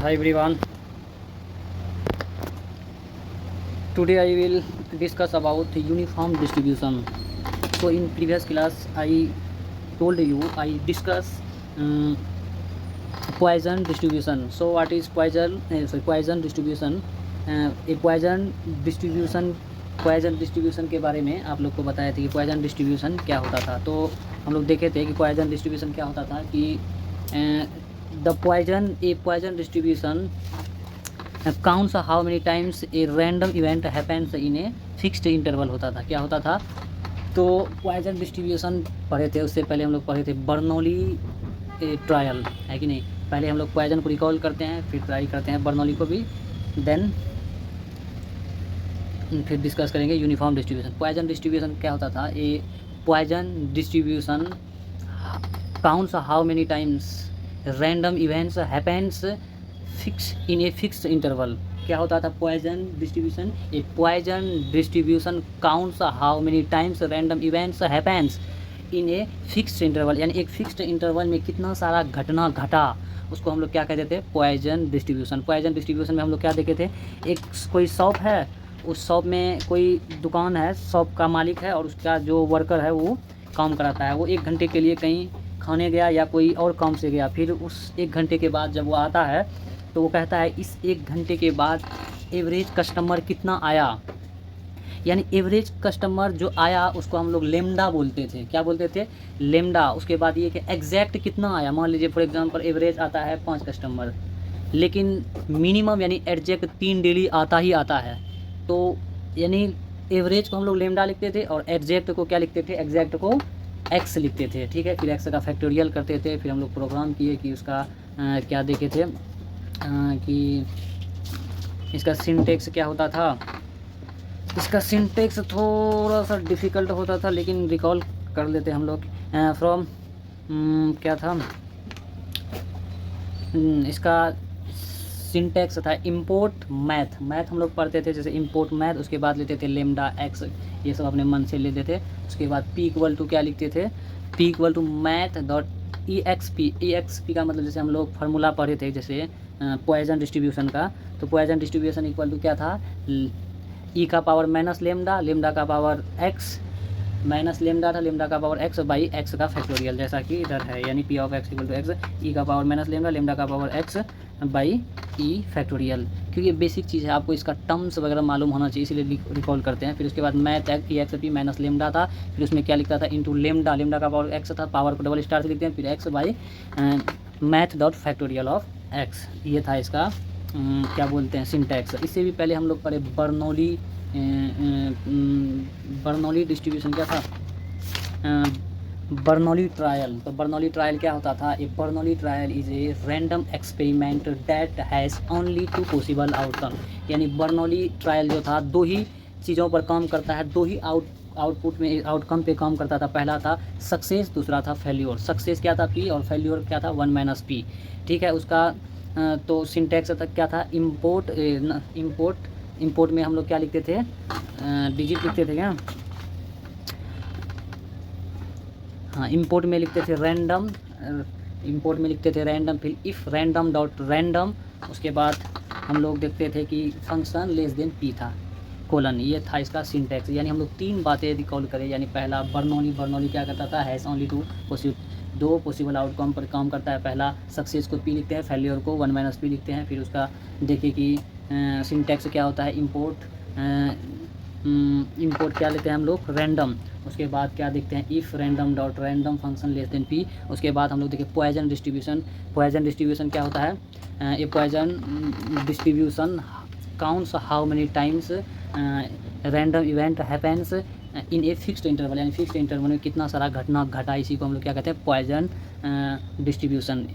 Hi everyone. Today I will discuss about uniform distribution. So in previous class I told you I discuss um, Poisson distribution. So what is Poisson? Poisson distribution. ये Poisson distribution के बारे में आप लोग को बताया था कि Poisson distribution क्या होता था। तो हम लोग देखे थे कि Poisson distribution क्या होता था कि the Poisson distribution counts how many times a random event happens in a fixed interval होता था। क्या होता था? तो पॉइजन डिस्ट्रीब्यूशन पढ़े थे, उससे पहले हम लोग पढ़े थे बर्नौली ट्रायल, है कि नहीं। पहले हम लोग पॉइजन को रिकॉल करते हैं, फिर ट्राई करते हैं बर्नौली को भी, देन फिर डिस्कस करेंगे यूनिफॉर्म डिस्ट्रीब्यूशन। पॉइजन डिस्ट्रीब्यूशन क्या होता था? A Poisson distribution counts how many times random events happens fix in a fixed interval. क्या होता था Poisson distribution? A Poisson distribution counts how many times random events happens in a fixed interval, यानी एक fixed interval में कितना सारा घटना घटा, उसको हम लोग क्या कहते थे? Poisson distribution. पॉइजन डिस्ट्रीब्यूशन में हम लोग क्या देखे थे? एक कोई शॉप है, उस शॉप में कोई दुकान है, शॉप का मालिक है और उसका जो वर्कर है वो काम कराता है। वो 1 घंटे के लिए कहीं खाने गया या कोई और काम से गया, फिर उस 1 घंटे के बाद जब वो आता है तो वो कहता है इस 1 घंटे के बाद एवरेज कस्टमर कितना आया, यानी एवरेज कस्टमर जो आया उसको हम लोग लेमडा बोलते थे। क्या बोलते थे? लेमडा। उसके बाद ये कि एग्जैक्ट कितना आया, मान लीजिए फॉर एग्जांपल एवरेज आता है 5 कस्टमर, लेकिन मिनिमम यानी एग्जैक्ट 3 डेली आता ही आता है, तो यानी एवरेज को हम लोग लेमडा लिखते थे और एग्जैक्ट को क्या लिखते थे? एग्जैक्ट को एक्स लिखते थे, ठीक है। फिर एक्स का फैक्टोरियल करते थे, फिर हम लोग प्रोग्राम किए कि उसका क्या देखे थे कि इसका सिंटेक्स क्या होता था। इसका सिंटेक्स थोड़ा सा डिफ़िकल्ट होता था, लेकिन रिकॉल कर लेते हम लोग। फ्रॉम क्या था इसका सिंटेक्स था इंपोर्ट मैथ। मैथ हम लोग पढ़ते थे, जैसे इंपोर्ट मैथ, उसके बाद लेते थे लेमडा एक्स, ये सब अपने मन से लेते थे। उसके बाद पी इक्वल टू क्या लिखते थे? P equal to math dot e x p का मतलब जैसे हम लोग फार्मूला पढ़े थे जैसे पॉइजन डिस्ट्रीब्यूशन का, तो पॉइजन डिस्ट्रीब्यूशन इक्वल टू क्या था? ई का पावर माइनस लेमडा, लेमडा का पावर एक्स, माइनस लेमडा था, लेमडा का पावर एक्स बाई एक्स का फैक्टोरियल, जैसा कि इधर है, यानी P of x equal to x, e का पावर माइनस लेमडा, लेमडा का power x by e factorial. क्योंकि ये बेसिक चीज़ है, आपको इसका टर्म्स वगैरह मालूम होना चाहिए, इसलिए रिकॉल करते हैं। फिर उसके बाद मैथ ई एक्स पी माइनस लेमडा था, फिर उसमें क्या लिखता था? इंटू लेमडा, लेमडा का पावर एक्स था, पावर को डबल स्टार से लिखते हैं, फिर x by math dot factorial of x. ये था इसका क्या बोलते हैं? सिंटैक्स। इससे भी पहले हम लोग पढ़े बर्नौली डिस्ट्रीब्यूशन। क्या था? Bernoulli trial. तो बर्नौली ट्रायल क्या होता था? A Bernoulli trial is a random experiment that has only 2 possible outcome. यानी बर्नौली ट्रायल जो था 2 ही चीज़ों पर काम करता है, 2 ही आउटपुट में आउटकम पे काम करता था। पहला था सक्सेस, दूसरा था फेल्योर। सक्सेस क्या था? पी, और फेल्योर क्या था? 1 माइनस पी, ठीक है। उसका तो सिंटैक्स तक क्या था? इंपोर्ट में हम लोग क्या लिखते थे? डिजिट लिखते थे क्या? हाँ, इंपोर्ट में लिखते थे रैंडम, इंपोर्ट में लिखते थे रैंडम, फिर इफ़ रैंडम डॉट रैंडम, उसके बाद हम लोग देखते थे कि फंक्शन लेस देन पी था, कोलन। ये था इसका सिंटैक्स। यानी हम लोग 3 बातें रिकॉल करें। यानी पहला बर्नौली क्या करता था? हैज़ ओनली 2 पॉसिबल आउटकम पर काम करता है। पहला सक्सेस को पी लिखते हैं, फेलियर को 1 माइनस पी लिखते हैं। फिर उसका देखिए कि सिंटैक्स क्या होता है? इंपोर्ट क्या लेते हैं हम लोग? रैंडम। उसके बाद क्या देखते हैं? If random dot random function less than P. उसके बाद हम लोग देखिए पॉइजन डिस्ट्रीब्यूशन। पॉइजन डिस्ट्रीब्यूशन क्या होता है? ये Poisson distribution counts how many times random event happens in a fixed interval, यानी फिक्स्ड इंटरवल में कितना सारा घटना घटा, इसी को हम लोग क्या कहते हैं? Poisson distribution.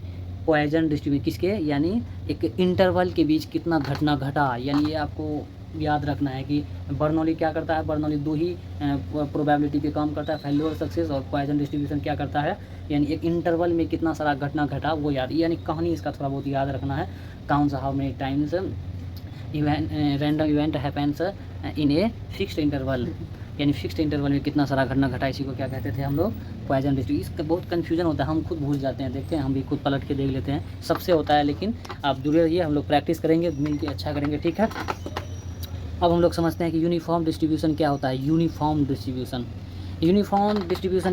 पॉइजन डिस्ट्रीब्यूशन किसके? यानी एक इंटरवल के बीच कितना घटना घटा। यानी ये आपको याद रखना है कि बर्नौली क्या करता है? बर्नौली 2 ही प्रोबेबिलिटी पे काम करता है, फेल्योर सक्सेस, और पॉइजन डिस्ट्रीब्यूशन क्या करता है? यानी एक इंटरवल में कितना सारा घटना घटा वो याद, यानी कहानी इसका थोड़ा बहुत याद रखना है। Counts how many times random event happens in a fixed interval. यानी फिक्स्ड इंटरवल में कितना सारा घटना घटा, इसी को क्या कहते थे हम लोग, पॉइजन डिस्ट्रीब्यूशन। इसका बहुत कन्फ्यूजन होता है, हम खुद भूल जाते हैं, देखते हैं, हम भी खुद पलट के देख लेते हैं, सबसे होता है, लेकिन आप जुड़े रहिए, हम लोग प्रैक्टिस करेंगे, मिल के अच्छा करेंगे, ठीक है। अब हम लोग समझते हैं कि यूनिफॉर्म डिस्ट्रीब्यूशन क्या होता है। Uniform distribution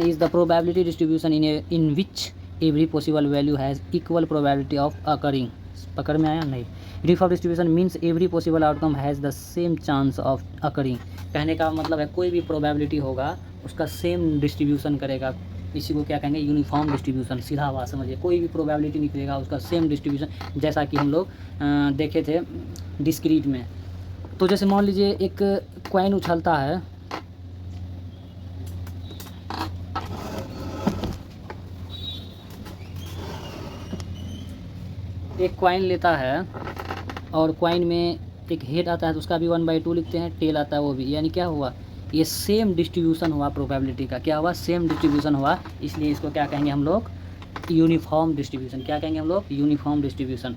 is the probability distribution in which every possible value has equal probability of occurring. पकड़ में आया नहीं। Uniform distribution means every possible outcome has the same chance of occurring. कहने का मतलब है कोई भी प्रोबेबिलिटी होगा उसका सेम डिस्ट्रीब्यूशन करेगा, इसी को क्या कहेंगे, यूनिफॉर्म डिस्ट्रीब्यूशन। सीधा बात समझिए, कोई भी प्रोबेबिलिटी निकलेगा उसका सेम डिस्ट्रीब्यूशन, जैसा कि हम लोग देखे थे डिस्क्रीट में। तो जैसे मान लीजिए एक कॉइन उछलता है, एक कॉइन लेता है और कॉइन में एक हेड आता है तो उसका भी 1/2 लिखते हैं, टेल आता है वो भी, यानी क्या हुआ, ये सेम डिस्ट्रीब्यूशन हुआ प्रोबेबिलिटी का, क्या हुआ, सेम डिस्ट्रीब्यूशन हुआ, इसलिए इसको क्या कहेंगे हम लोग, यूनिफॉर्म डिस्ट्रीब्यूशन। क्या कहेंगे हम लोग, यूनिफॉर्म डिस्ट्रीब्यूशन।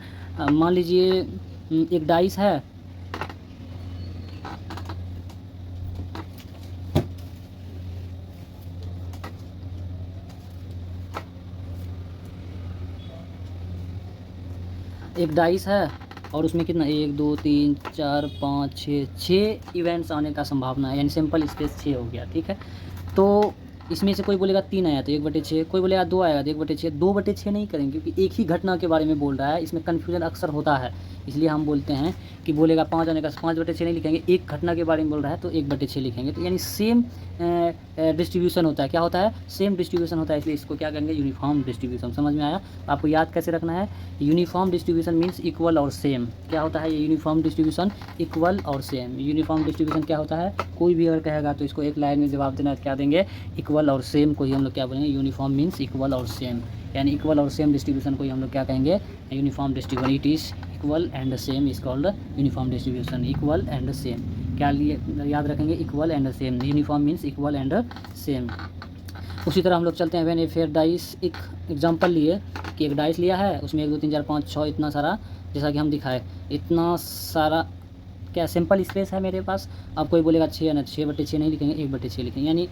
मान लीजिए एक डाइस है, एक डाइस है और उसमें कितना 1 2 3 4 5 6 इवेंट्स आने का संभावना है, यानी सिंपल स्पेस 6 हो गया, ठीक है। तो इसमें से कोई बोलेगा 3 आया तो 1/6, कोई बोलेगा 2 आएगा तो 1/6। 2/6 नहीं करेंगे क्योंकि एक ही घटना के बारे में बोल रहा है, इसमें कन्फ्यूजन अक्सर होता है, इसलिए हम बोलते हैं कि बोलेगा 5 आने का 5/6 नहीं लिखेंगे, एक घटना के बारे में बोल रहा है तो 1/6 लिखेंगे। तो यानी सेम डिस्ट्रीब्यूशन होता है, क्या होता है, सेम डिस्ट्रीब्यूशन होता है, इसलिए इसको क्या कहेंगे, यूनिफॉर्म डिस्ट्रीब्यूशन। समझ में आया। आपको याद कैसे रखना है, यूनिफॉर्म डिस्ट्रीब्यूशन मीन्स इक्वल और सेम। क्या होता है ये यूनिफॉर्म डिस्ट्रीब्यूशन, इक्वल और सेम। यूनिफॉर्म डिस्ट्रीब्यूशन क्या होता है, कोई भी अगर कहेगा तो इसको एक लाइन में जवाब देना, क्या देंगे, इक्वल और सेम को ही हम लोग क्या बोलेंगे, यूनिफॉर्म मीन्स इक्वल और सेम, यानी इक्वल और सेम डिस्ट्रीब्यूशन को ही हम लोग क्या कहेंगे, uniform distribution. It is equal and same is called uniform distribution. Equal and same क्या लिए याद रखेंगे, equal and same, uniform means equal and same. उसी तरह हम लोग चलते हैं, व्हेन ए फेयर डाइस, एक एग्जांपल लिए कि एक डाइस लिया है, उसमें 1 2 3 4 5 6 इतना सारा, जैसा कि हम दिखाए, इतना सारा क्या सिंपल स्पेस है मेरे पास। अब कोई बोलेगा 6 ना, 6/6 नहीं लिखेंगे, 1/6 लिखेंगे, यानी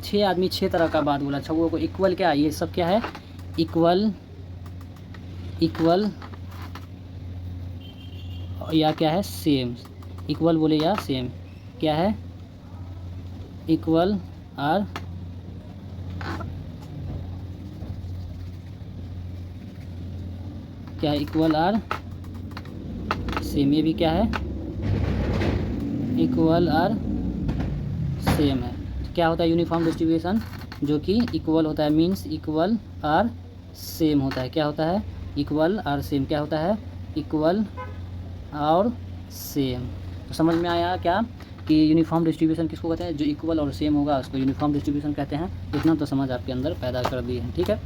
6 आदमी 6 तरह का बात बोला, छुओं को इक्वल, क्या ये सब क्या है, इक्वल, इक्वल या क्या है, सेम। इक्वल बोले या सेम, क्या है, इक्वल और क्या है, इक्वल और सेम। ये भी क्या है, इक्वल और सेम है। तो क्या होता है यूनिफॉर्म डिस्ट्रीब्यूशन, जो कि इक्वल होता है, मीन्स इक्वल और सेम होता है। क्या होता है, इक्वल और सेम। क्या होता है, इक्वल और सेम। तो समझ में आया क्या कि यूनिफॉर्म डिस्ट्रीब्यूशन किसको कहते हैं, जो इक्वल और सेम होगा उसको यूनिफॉर्म डिस्ट्रीब्यूशन कहते हैं। इतना तो समझ आपके अंदर पैदा कर दिए हैं, ठीक है।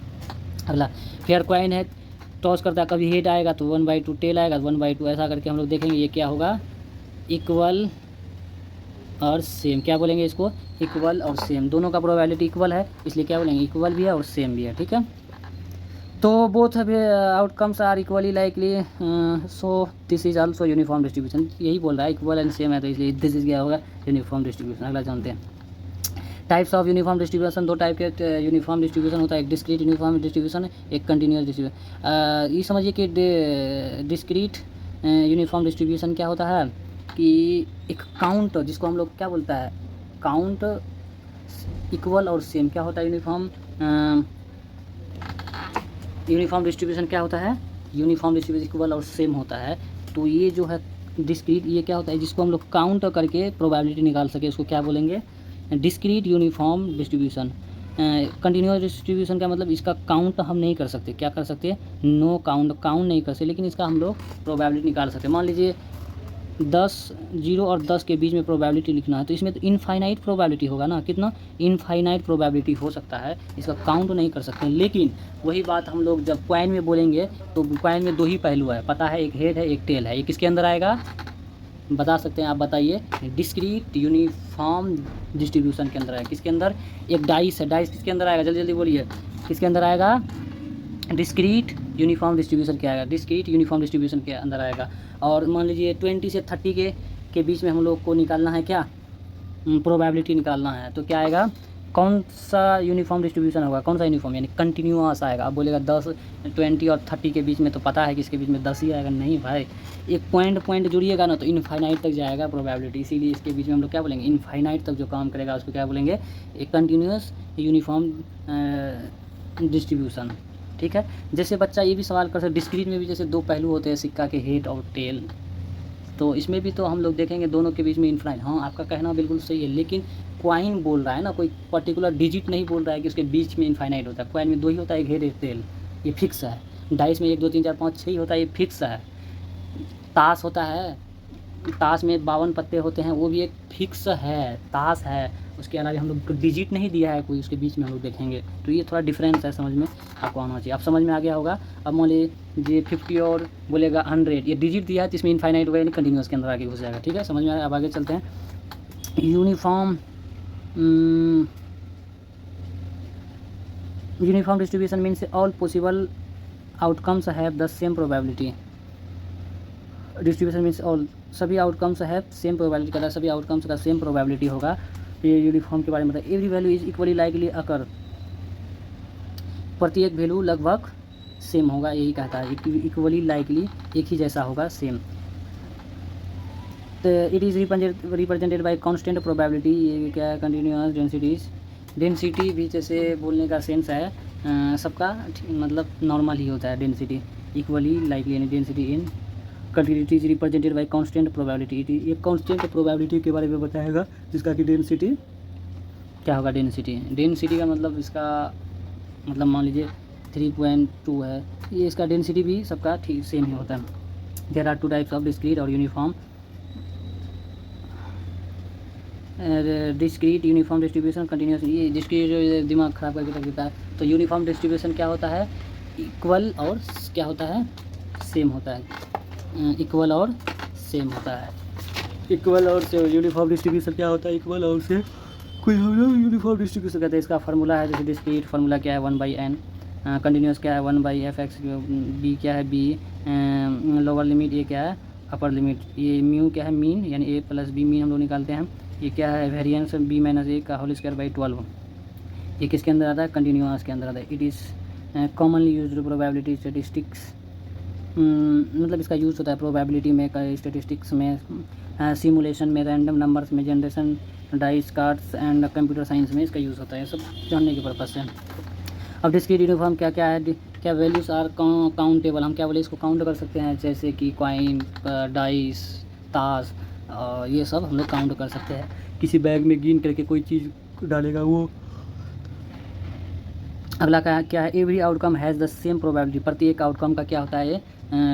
अगला, फेयर कॉइन है, टॉस करता है, कभी हेड आएगा तो 1/2, टेल आएगा तो 1/2, ऐसा करके हम लोग देखेंगे ये क्या होगा, इक्वल और सेम। क्या बोलेंगे इसको, इक्वल और सेम। दोनों का प्रोबेबिलिटी इक्वल है, इसलिए क्या बोलेंगे, इक्वल भी है और सेम भी है, ठीक है। तो both outcomes are equally likely, so this is also uniform distribution. यही बोल रहा है, इक्वल एंड सेम है, तो इसलिए दिस इज क्या होगा, यूनिफॉर्म डिस्ट्रीब्यूशन। अगला जानते हैं types of uniform distribution. 2 type के यूनिफॉर्म डिस्ट्रीब्यूशन होता है, एक डिस्क्रीट यूनिफॉर्म डिस्ट्रीब्यूशन, एक कंटिन्यूअस डिस्ट्रीब्यूशन। ये समझिए कि डिस्क्रीट यूनिफॉर्म डिस्ट्रीब्यूशन क्या होता है कि एक काउंट, जिसको हम लोग क्या बोलता है, काउंट इक्वल और सेम। क्या होता है यूनिफॉर्म डिस्ट्रीब्यूशन, क्या होता है, यूनिफॉर्म डिस्ट्रीब्यूशन इक्वल और सेम होता है। तो ये जो है डिस्क्रीट, ये क्या होता है, जिसको हम लोग काउंट करके प्रोबेबिलिटी निकाल सके, उसको क्या बोलेंगे, discrete uniform distribution. Continuous distribution का मतलब इसका काउंट हम नहीं कर सकते, क्या कर सकते, नो काउंट नहीं कर सकते, लेकिन इसका हम लोग प्रोबेबिलिटी निकाल सकते। मान लीजिए 10, 0 और 10 के बीच में प्रोबेबिलिटी लिखना है, तो इसमें तो इनफाइनाइट प्रोबेबिलिटी होगा ना, कितना इनफाइनाइट प्रोबेबिलिटी हो सकता है, इसका काउंट नहीं कर सकते। लेकिन वही बात हम लोग जब कॉइन में बोलेंगे तो कॉइन में 2 ही पहलू है, पता है, एक हेड है एक टेल है। ये किसके अंदर आएगा, बता सकते हैं आप, बताइए, डिस्क्रीट यूनिफॉर्म डिस्ट्रीब्यूशन के अंदर है। किसके अंदर, एक डाइस है, डाइस किसके अंदर आएगा, जल्दी जल्दी बोलिए, किसके अंदर आएगा, डिस्क्रीट यूनिफॉर्म डिस्ट्रीब्यूशन क्या आएगा, डिस्क्रीट यूनिफॉर्म डिस्ट्रीब्यूशन के अंदर आएगा। और मान लीजिए 20 से 30 के बीच में हम लोग को निकालना है क्या, प्रोबेबिलिटी निकालना है तो क्या आएगा, कौन सा यूनिफॉर्म डिस्ट्रीब्यूशन होगा, कौन सा यूनिफॉर्म यानी कंटिन्यूअस आएगा। अब बोलेगा 10, 20 और 30 के बीच में, तो पता है कि इसके बीच में 10 ही आएगा। नहीं भाई, एक पॉइंट जुड़िएगा ना तो इनफाइनाइट तक जाएगा प्रोबेबिलिटी, इसीलिए इसके बीच में हम लोग क्या बोलेंगे, इनफाइनाइट तक जो काम करेगा उसको क्या बोलेंगे, एक कंटिन्यूअस यूनिफॉर्म डिस्ट्रीब्यूशन। ठीक है, जैसे बच्चा ये भी सवाल कर सकते, डिस्क्रीट में भी जैसे दो पहलू होते हैं सिक्का के, हेड और टेल, तो इसमें भी तो हम लोग देखेंगे दोनों के बीच में इनफाइनाइट। हाँ, आपका कहना बिल्कुल सही है, लेकिन क्वाइन बोल रहा है ना, कोई पर्टिकुलर डिजिट नहीं बोल रहा है कि उसके बीच में इनफाइनाइट होता है। क्वाइन में 2 ही होता है, एक हेड एक टेल, ये फिक्स है। डाइस में 1 2 3 4 5 6 ही होता है, ये फिक्स है। ताश होता है, ताश में 52 पत्ते होते हैं, वो भी एक फिक्स है, ताश है। उसके अलावा हम लोग डिजिट नहीं दिया है कोई, उसके बीच में हम लोग देखेंगे, तो ये थोड़ा डिफरेंस है, समझ में आपको आना चाहिए। अब समझ में आ गया होगा। अब मान लीजिए 50 और बोलेगा 100, ये डिजिट दिया है तो इसमें इनफाइनाइट होगा, यानी कंटिन्यूअस के अंदर आगे घुस जाएगा। ठीक है, समझ में आ गया। अब आगे चलते हैं। Uniform distribution means all possible outcomes have the same probability. Distribution means all, सभी आउटकम्स हैव सेम प्रोबेबिलिटी, कहता है सभी आउटकम्स का सेम प्रोबेबिलिटी होगा। ये यूनिफॉर्म के बारे में बताया। Every value is equally likely occur, प्रत्येक वैल्यू लगभग सेम होगा, यही कहता है, इक्वली लाइकली, एक ही जैसा होगा, सेम। तो it is represented by constant probability, ये क्या है, कंटिन्यूअस डेंसिटीज। डेंसिटी भी जैसे बोलने का सेंस है, सबका मतलब नॉर्मल ही होता है डेंसिटी। इक्वली लाइकली यानी density in continuity is represented by constant probability. ये कांस्टेंट प्रोबेबिलिटी के बारे में बताएगा, जिसका कि डेंसिटी क्या होगा, डेंसिटी का मतलब इसका मतलब मान लीजिए 3.2 है, ये इसका डेंसिटी भी सबका ठीक सेम ही होता है। There are 2 types of discrete और uniform. Discrete uniform distribution continuous, ये डिस्क्रीट दिमाग ख़राब करके रख देता है। तो यूनिफॉर्म डिस्ट्रीब्यूशन क्या होता है, इक्वल और क्या होता है, सेम होता है। इक्वल और सेम होता है, इक्वल और सेम। यूनिफॉर्म डिस्ट्रीब्यूशन क्या होता है, इक्वल और सेम। कोई हम लोग यूनिफॉर्म डिस्ट्रीब्यूशन कहते हैं। इसका फार्मूला है, जैसे डिस्क्रीट फार्मूला क्या है, 1/n। कंटिन्यूस क्या है, 1/f(x). बी क्या है, बी लोअर लिमिट, ये क्या है, अपर लिमिट। ये म्यू क्या है, मीन, यानी a + b मीन हम लोग निकालते हैं। ये क्या है, वेरिएंस b - a का होल स्क्वायर बाई 12। ये किसके अंदर आता है, कंटिन्यूअस के अंदर आता है। It is commonly used probability statistics, मतलब इसका यूज़ होता है प्रोबेबिलिटी में, स्टैटिस्टिक्स में, सिमुलेशन में, रैंडम नंबर्स में, generation, dice cards and computer science में इसका यूज़ होता है, सब जानने के पर्पज़ से। अब डिस्क्रीट यूनिफॉर्म क्या क्या है, क्या वैल्यूज़ आर काउंटेबल, हम क्या बोले, इसको काउंट कर सकते हैं, जैसे कि कॉइन, डाइस, ताश, ये सब हम लोग काउंट कर सकते हैं। किसी बैग में गिन करके कोई चीज़ डालेगा वो। अगला क्या है, every outcome has the same probability, प्रत्येक आउटकम का क्या होता है,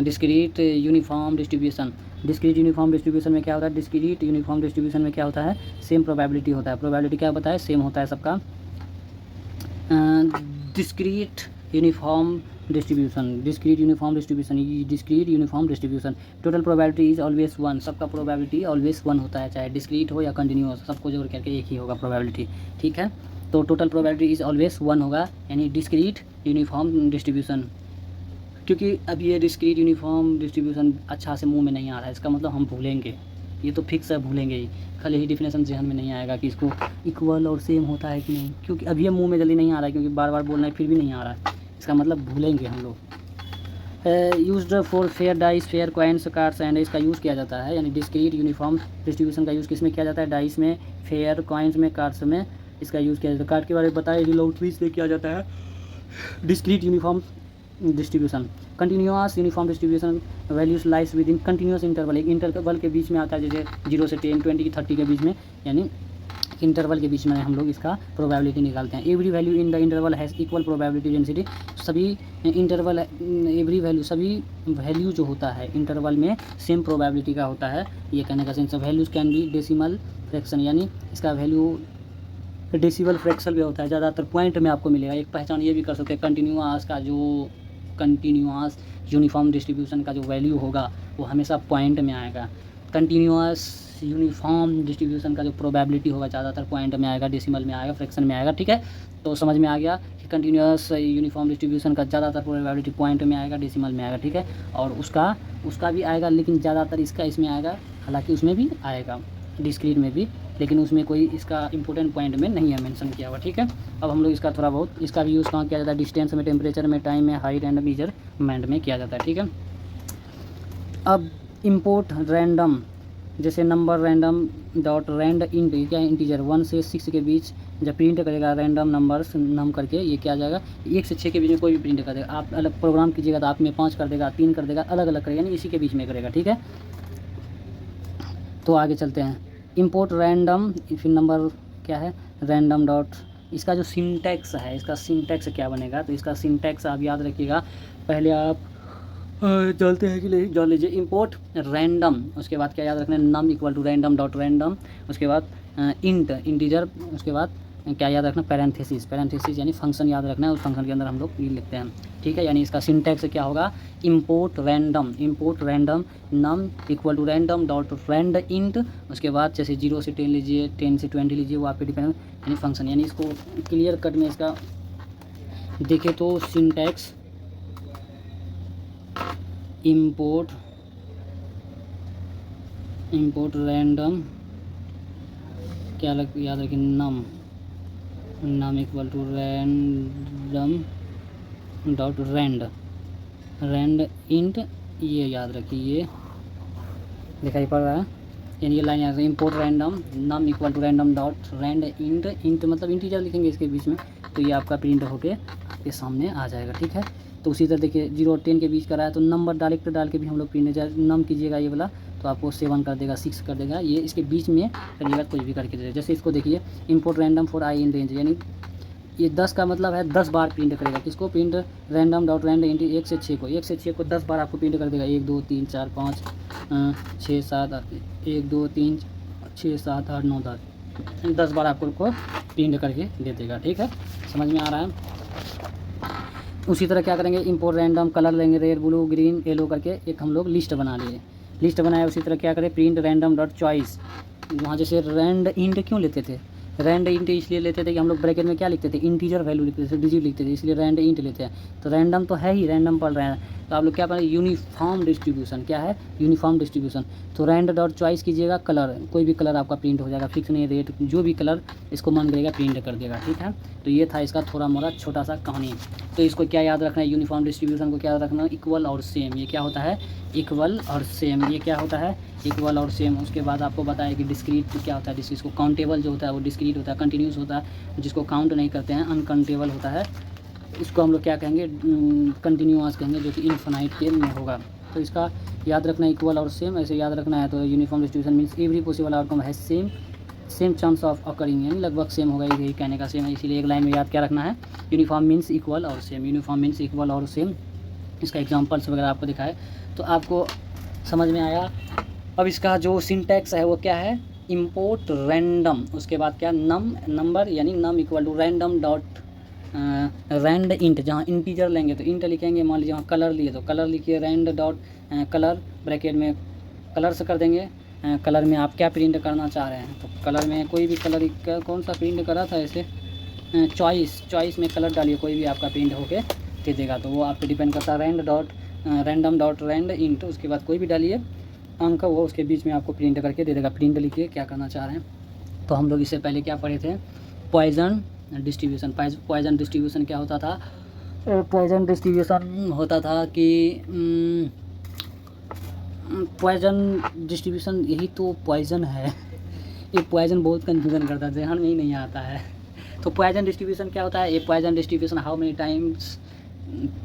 discrete uniform distribution. Discrete uniform distribution में क्या होता है, डिस्क्रीट यूनिफॉर्म डिस्ट्रीब्यूशन में क्या होता है, सेम प्रोबेबिलिटी होता है। प्रोबेबिलिटी क्या बताया, सेम होता है सबका। Discrete uniform distribution, discrete uniform distribution, discrete uniform distribution. Total probability is always 1, सबका प्रोबेबिलिटी ऑलवेज 1 होता है, चाहे डिस्क्रीट हो या कंटिन्यूअस, सबको जोड़ करके एक ही होगा प्रोबेबिलिटी। ठीक है, तो टोटल प्रोबेबिलिटी इज ऑलवेज 1 होगा, यानी डिस्क्रीट यूनिफॉर्म डिस्ट्रीब्यूशन। क्योंकि अब ये डिस्क्रीट यूनिफॉर्म डिस्ट्रीब्यूशन अच्छा से मुंह में नहीं आ रहा है, इसका मतलब हम भूलेंगे, ये तो फिक्स है, भूलेंगे ही। कल यही डिफिनेशन जहन में नहीं आएगा कि इसको इक्वल और सेम होता है कि नहीं, क्योंकि अब ये मुंह में जल्दी नहीं आ रहा है, क्योंकि बार बार बोलना है फिर भी नहीं आ रहा है, इसका मतलब भूलेंगे हम लोग। Used for fair dice, fair coins, cards and, इसका यूज़ किया जाता है, यानी डिस्क्रीट यूनिफॉर्म डिस्ट्रीब्यूशन का यूज़ किस में किया जाता है, डाइस में, फेयर कॉइन्स में, कार्ड्स में इसका यूज़ किया जाता है। कार्ड के बारे में बताया, लॉटरी से किया जाता है। Discrete uniform distribution, continuous uniform distribution, values lies within continuous interval, एक इंटरवल के बीच में आता है, जैसे 0 से 10, 20 30 के बीच में, यानी इंटरवल के बीच में हम लोग इसका प्रोबेबिलिटी निकालते हैं। Every value in the interval has equal probability density, सभी इंटरवल, एवरी वैल्यू, सभी वैल्यू जो होता है इंटरवल में सेम प्रोबेबिलिटी का होता है, ये कहने का sense. Values can be decimal fraction, यानी इसका वैल्यू डेसिमल फ्रैक्शन भी होता है, ज़्यादातर पॉइंट में आपको मिलेगा। एक पहचान ये भी कर सकते हैं, कंटिन्यूअस का जो कंटिन्यूअस यूनिफॉर्म डिस्ट्रीब्यूशन का जो वैल्यू होगा वो हमेशा पॉइंट में आएगा। कंटिन्यूअस यूनिफॉर्म डिस्ट्रीब्यूशन का जो प्रोबेबिलिटी होगा ज़्यादातर पॉइंट में आएगा, डेसिमल में आएगा, फ्रैक्शन में आएगा। ठीक है, तो समझ में आ गया कि कंटिन्यूअस यूनिफॉर्म डिस्ट्रीब्यूशन का ज़्यादातर प्रोबेबिलिटी पॉइंट में आएगा, डेसिमल में आएगा। ठीक है, और उसका भी आएगा, लेकिन ज़्यादातर इसका इसमें आएगा, हालांकि उसमें भी आएगा, डिस्क्रीट में भी लेकिन उसमें कोई इसका इंपॉर्टेंट पॉइंट में नहीं है मेंशन किया हुआ, ठीक है। अब हम लोग इसका थोड़ा बहुत इसका भी यूज़ कहाँ किया जाता है, डिस्टेंस में, टेम्परेचर में, टाइम में, हाइट एंड मेजरमेंट में किया जाता है, ठीक है। अब इंपोर्ट रैंडम, जैसे number random dot rand int, क्या इंटीजर 1 से 6 के बीच जब प्रिंट करेगा रैंडम नंबर्स नम करके, ये क्या आ जाएगा 1 से 6 के बीच में कोई भी प्रिंट कर देगा। आप अलग प्रोग्राम कीजिएगा तो आप में 5 कर देगा, 3 कर देगा, अलग अलग करेगा, यानी इसी के बीच में करेगा, ठीक है। तो आगे चलते हैं, इंपोर्ट रैंडम, फिर नंबर क्या है रैंडम डॉट, इसका जो सिंटैक्स है, इसका सिंटैक्स क्या बनेगा, तो इसका सिंटैक्स आप याद रखिएगा। पहले आप चलते हैं कि नहीं, जान लीजिए इंपोर्ट रैंडम, उसके बाद क्या याद रखना है, num equal to random dot random, उसके बाद इंट इंटीजर, उसके बाद क्या याद रखना, पैरेंथेसिस, पैरेंथेसिस यानी फंक्शन याद रखना है, उस फंक्शन के अंदर हम लोग ये लिखते हैं, ठीक है। यानी इसका सिंटैक्स क्या होगा, import random num equal to random dot rand int, उसके बाद जैसे 0 से 10 लीजिए, 10 से 20 लीजिए, वो आप पे डिपेंड, यानी फंक्शन। यानी इसको क्लियर कट में इसका देखें तो सिंटैक्स इंपोर्ट रैंडम क्या याद रखिए, num equal to random dot rand int, ये याद रखिए, ये दिखाई पड़ रहा है, यानी ये लाइन याद रखिए, import random num equal to random dot rand int मतलब इंटीजर लिखेंगे इसके बीच में, तो ये आपका प्रिंट होके आपके सामने आ जाएगा, ठीक है। तो उसी तरह देखिए 0 और 10 के बीच का रहा है, तो नंबर डायरेक्ट डाल के भी हम लोग प्रिंट नम कीजिएगा ये वाला, तो आपको 7 कर देगा, 6 कर देगा, ये इसके बीच में करिएगा, कुछ भी करके दे। जैसे इसको देखिए import random for I in range, यानी ये 10 का मतलब है 10 बार प्रिंट करेगा, किसको, print random dot rand int 1 से 6 को, 1 से 6 को 10 बार आपको प्रिंट कर देगा, 1 2 3 4 5 6 7 8, 1 2 3 6 7 8 9 10 बार आपको प्रिंट करके दे देगा, ठीक है। समझ में आ रहा है। उसी तरह क्या करेंगे, इंपोर्ट रैंडम कलर लेंगे, रेड ब्लू ग्रीन येलो करके एक हम लोग लिस्ट बना लिए, लिस्ट बनाया। उसी तरह क्या करें, प्रिंट रैंडम डॉट चॉइस, वहाँ जैसे रैंड इंट क्यों लेते थे, रैंड इंट इसलिए लेते थे कि हम लोग ब्रैकेट में क्या लिखते थे, इंटीजर वैल्यू लिखते थे, डिजिट लिखते थे, इसलिए रैंड इंट लेते हैं। तो रैंडम तो है ही, रैंडम पढ़ रहे हैं, तो आप लोग क्या पढ़ें, यूनिफॉर्म डिस्ट्रीब्यूशन, क्या है यूनिफॉर्म डिस्ट्रीब्यूशन। तो रैंड डॉट चॉइस कीजिएगा, कलर कोई भी कलर आपका प्रिंट हो जाएगा, फिक्स नहीं रेट, जो भी कलर इसको मन करेगा प्रिंट कर देगा, ठीक है। तो ये था इसका थोड़ा मोड़ा छोटा सा कहानी। तो इसको क्या याद रखना है, यूनिफॉर्म डिस्ट्रीब्यूशन को क्या याद रखना है, इक्वल और सेम, ये क्या होता है, इक्वल और सेम, ये क्या होता है, इक्वल और सेम। उसके बाद आपको बताया कि डिस्क्रीट क्या होता है, जिसको काउंटेबल जो होता है वो डिस्क्रीट होता है, कंटिन्यूस होता है, जिसको काउंट नहीं करते हैं अनकाउंटेबल होता है, इसको हम लोग क्या कहेंगे, कंटिन्यूअस कहेंगे, जो कि इनफाइनाइट के में होगा। तो इसका याद रखना इक्वल और सेम, ऐसे याद रखना है। तो uniform distribution means every possible outcome है सेम चांस ऑफ अकरिंग, यानी लगभग सेम होगा, यही कहने का सेम है। इसीलिए एक लाइन में याद क्या रखना है, यूनिफॉर्म मीन्स इक्वल और सेम, यूनिफॉर्म मीन्स इक्वल और सेम। इसका एग्जांपल्स वगैरह आपको दिखाए तो आपको समझ में आया। अब इसका जो सिंटैक्स है वो क्या है, इंपोर्ट रैंडम, उसके बाद क्या नंबर यानी num equal to random dot rand int, जहाँ इंटीजर लेंगे तो इंट लिखेंगे, मान लीजिए वहाँ कलर लिए तो कलर लिखिए, रैंड डॉट कलर ब्रैकेट में कलर से कर देंगे, कलर में आप क्या प्रिंट करना चाह रहे हैं, तो कलर में कोई भी कलर कौन सा प्रिंट करा था ऐसे, चॉइस में कलर डालिए, कोई भी आपका प्रिंट होके दे देगा, तो वो आप पे डिपेंड करता है। रैंडम डॉट रैंड इंट, उसके बाद कोई भी डालिए अंक, वो उसके बीच में आपको प्रिंट करके दे देगा, प्रिंट लिखिए क्या करना चाह रहे हैं। तो हम लोग इससे पहले क्या पढ़े थे, पॉइजन डिस्ट्रीब्यूशन। पॉइजन डिस्ट्रीब्यूशन क्या होता था, पॉइजन डिस्ट्रीब्यूशन होता था कि पॉइजन डिस्ट्रीब्यूशन, यही तो पॉइजन है, ये पॉइजन बहुत कंफ्यूजन करता है, ध्यान में ही नहीं आता है। तो पॉइजन डिस्ट्रीब्यूशन क्या होता है, ये Poisson distribution how many times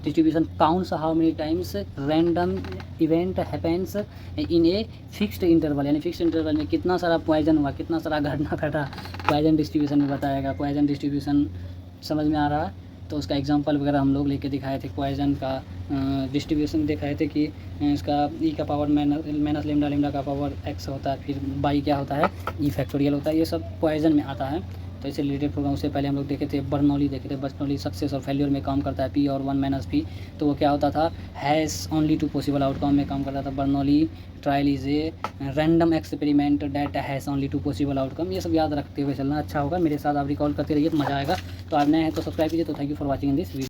distribution counts how many times random event happens in a fixed interval, यानी फिक्स्ड इंटरवल में कितना सारा पॉइजन हुआ, कितना सारा घटना घटा, पॉइजन डिस्ट्रीब्यूशन में बताएगा। पॉइजन डिस्ट्रीब्यूशन समझ में आ रहा है, तो उसका एग्जांपल वगैरह हम लोग लेके दिखाए थे। पॉइजन का डिस्ट्रीब्यूशन दिखाए थे कि इसका ई का पावर माइनस लेमडा का पावर एक्स होता है, फिर बाई क्या होता है, ई फैक्टोरियल होता है, ये सब पॉइजन में आता है। तो इससे रिलेटेड प्रोग्राम उससे पहले हम लोग देखे थे, बर्नौली देखे थे। बर्नौली सक्सेस और फेल्योर में काम करता है, पी और 1 माइनस पी, तो वो क्या होता था, हैज़ ओनली 2 पॉसिबल आउटकम में काम करता था। Bernoulli trial is a random experiment that has only 2 possible outcome. ये सब याद रखते हुए चलना अच्छा होगा, मेरे साथ आप रिकॉल करते रहिए तो मज़ा आएगा। तो आप नए हैं तो सब्सक्राइब कीजिए। तो thank you for watching this video.